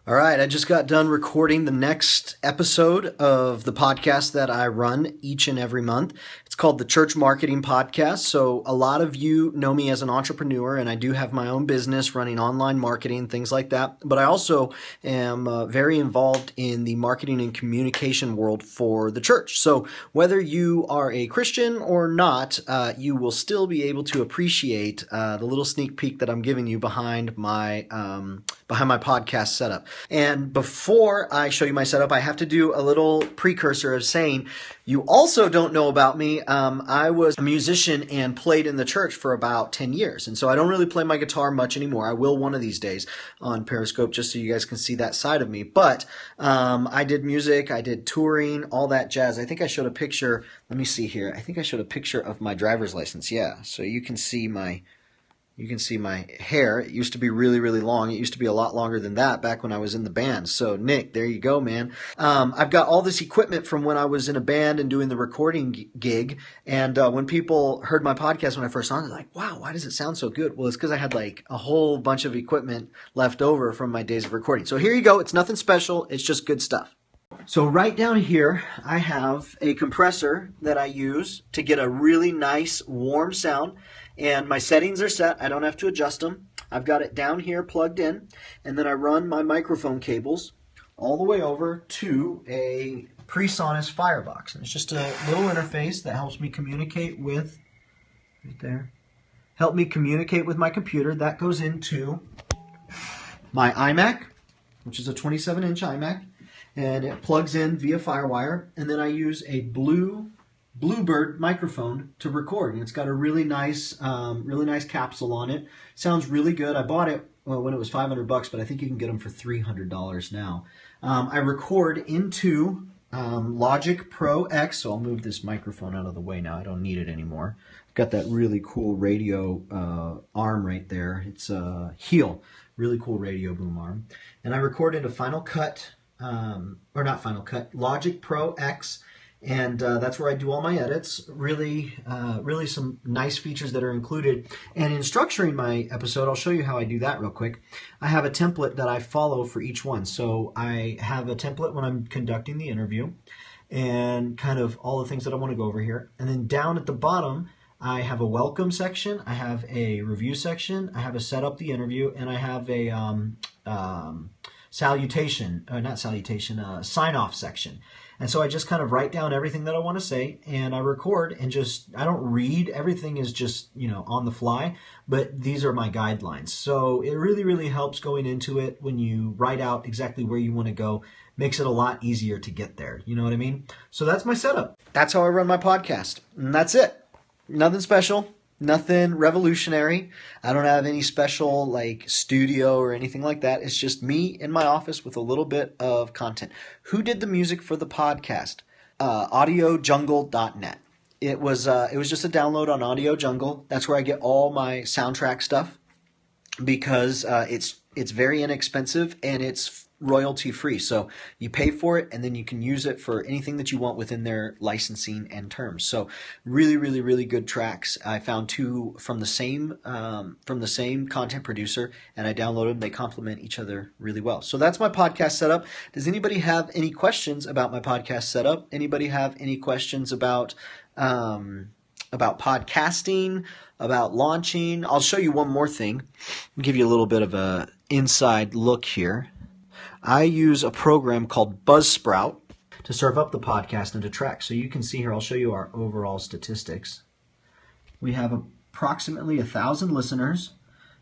All right, I just got done recording the next episode of the podcast that I run each and every month. It's called the Church Marketing Podcast. So a lot of you know me as an entrepreneur, and I do have my own business running online marketing, things like that. But I also am very involved in the marketing and communication world for the church. So whether you are a Christian or not, you will still be able to appreciate the little sneak peek that I'm giving you behind my podcast setup. And before I show you my setup, I have to do a little precursor of saying you also don't know about me. I was a musician and played in the church for about 10 years. And so I don't really play my guitar much anymore. I will one of these days on Periscope just so you guys can see that side of me. But I did music, I did touring, all that jazz. I think I showed a picture. Let me see here. I think I showed a picture of my driver's license. Yeah, so you can see my hair. It used to be really, really long. It used to be a lot longer than that back when I was in the band. So, Nick, there you go, man. I've got all this equipment from when I was in a band and doing the recording gig. And when people heard my podcast when I first started, they're like, wow, why does it sound so good? Well, it's because I had like a whole bunch of equipment left over from my days of recording. So here you go. It's nothing special. It's just good stuff. So right down here, I have a compressor that I use to get a really nice warm sound. And my settings are set. I don't have to adjust them. I've got it down here plugged in. And then I run my microphone cables all the way over to a PreSonus Firebox. And it's just a little interface that helps me communicate with, right there, help me communicate with my computer. That goes into my iMac, which is a 27-inch iMac. And it plugs in via FireWire. And then I use a Bluebird microphone to record, and it's got a really nice capsule on it. Sounds really good. I bought it when it was $500, but I think you can get them for $300 now. I record into Logic Pro X, so I'll move this microphone out of the way now. I don't need it anymore. I've got that really cool radio arm right there. It's a heel, really cool radio boom arm, and I record into Logic Pro X. And that's where I do all my edits. Really some nice features that are included. And in structuring my episode, I'll show you how I do that real quick. I have a template that I follow for each one. So I have a template when I'm conducting the interview and kind of all the things that I want to go over here. And then down at the bottom, I have a welcome section, I have a review section, I have a set up the interview, and I have a sign-off section. And so I just kind of write down everything that I want to say, and I record, and I don't read. Everything is just, on the fly, but these are my guidelines. So it really, really helps going into it when you write out exactly where you want to go. Makes it a lot easier to get there. You know what I mean? So that's my setup. That's how I run my podcast. And that's it. Nothing special. Nothing revolutionary. I don't have any special studio or anything like that. It's just me in my office with a little bit of content. Who did the music for the podcast? AudioJungle.net. It was just a download on Audio Jungle. That's where I get all my soundtrack stuff because it's very inexpensive and it's royalty free. So you pay for it and then you can use it for anything that you want within their licensing and terms. So really, really, really good tracks. I found two from the same content producer, and I downloaded them. They complement each other really well. So that's my podcast setup. Does anybody have any questions about my podcast setup? Anybody have any questions about podcasting, about launching? I'll show you one more thing. I'll give you a little bit of a inside look here. I use a program called Buzzsprout to serve up the podcast into tracks. So you can see here, I'll show you our overall statistics. We have approximately 1,000 listeners.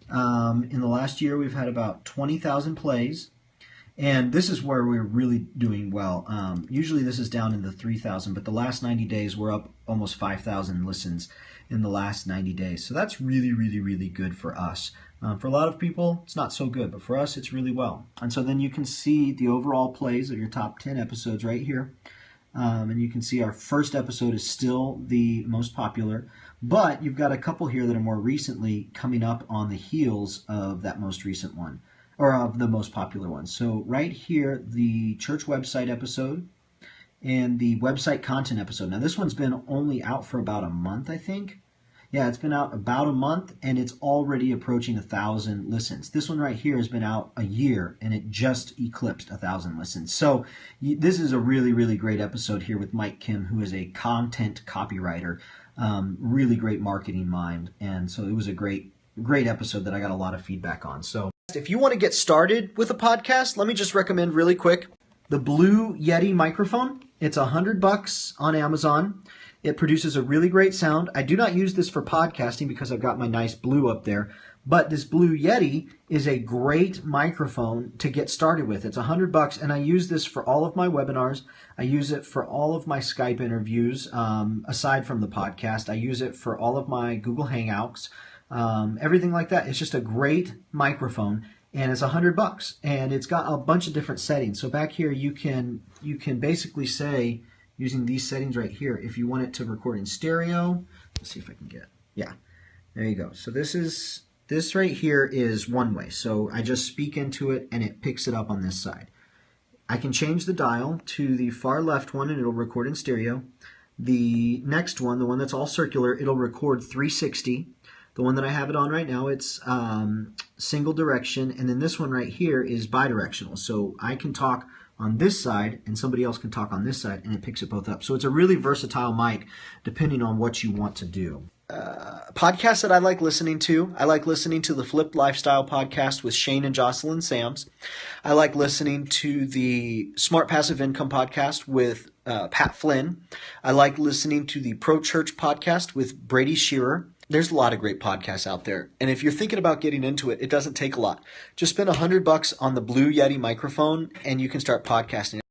In the last year, we've had about 20,000 plays. And this is where we're really doing well. Usually this is down in the 3,000, but the last 90 days, we're up almost 5,000 listens in the last 90 days. So that's really, really, really good for us. For a lot of people, it's not so good, but for us, it's really well. And so then you can see the overall plays of your top 10 episodes right here. And you can see our first episode is still the most popular, but you've got a couple here that are more recently coming up on the heels of that most recent one, or of the most popular one. So right here, the church website episode and the website content episode. Now this one's been only out for about a month, I think. Yeah, it's been out about a month and it's already approaching 1,000 listens. This one right here has been out a year and it just eclipsed 1,000 listens. So this is a really, really great episode here with Mike Kim, who is a content copywriter, really great marketing mind. And so it was a great episode that I got a lot of feedback on. So if you want to get started with a podcast, let me just recommend really quick the Blue Yeti microphone. It's $100 on Amazon. It produces a really great sound. I do not use this for podcasting because I've got my nice Blue up there, but this Blue Yeti is a great microphone to get started with. It's $100, and I use this for all of my webinars. I use it for all of my Skype interviews, aside from the podcast. I use it for all of my Google Hangouts, everything like that. It's just a great microphone, and it's $100, and it's got a bunch of different settings. So back here, you can basically say, using these settings right here, if you want it to record in stereo, let's see if I can get, yeah, there you go. So this right here is one way. So I just speak into it and it picks it up on this side. I can change the dial to the far left one and it'll record in stereo. The next one, the one that's all circular, it'll record 360. The one that I have it on right now, it's single direction, and then this one right here is bidirectional. So I can talk on this side and somebody else can talk on this side and it picks it both up. So it's a really versatile mic depending on what you want to do. Podcasts that I like listening to the Flipped Lifestyle podcast with Shrein and Jocelyn Sams. I like listening to the Smart Passive Income podcast with Pat Flynn. I like listening to the Pro Church podcast with Brady Shearer. There's a lot of great podcasts out there. And if you're thinking about getting into it, it doesn't take a lot. Just spend $100 on the Blue Yeti microphone and you can start podcasting.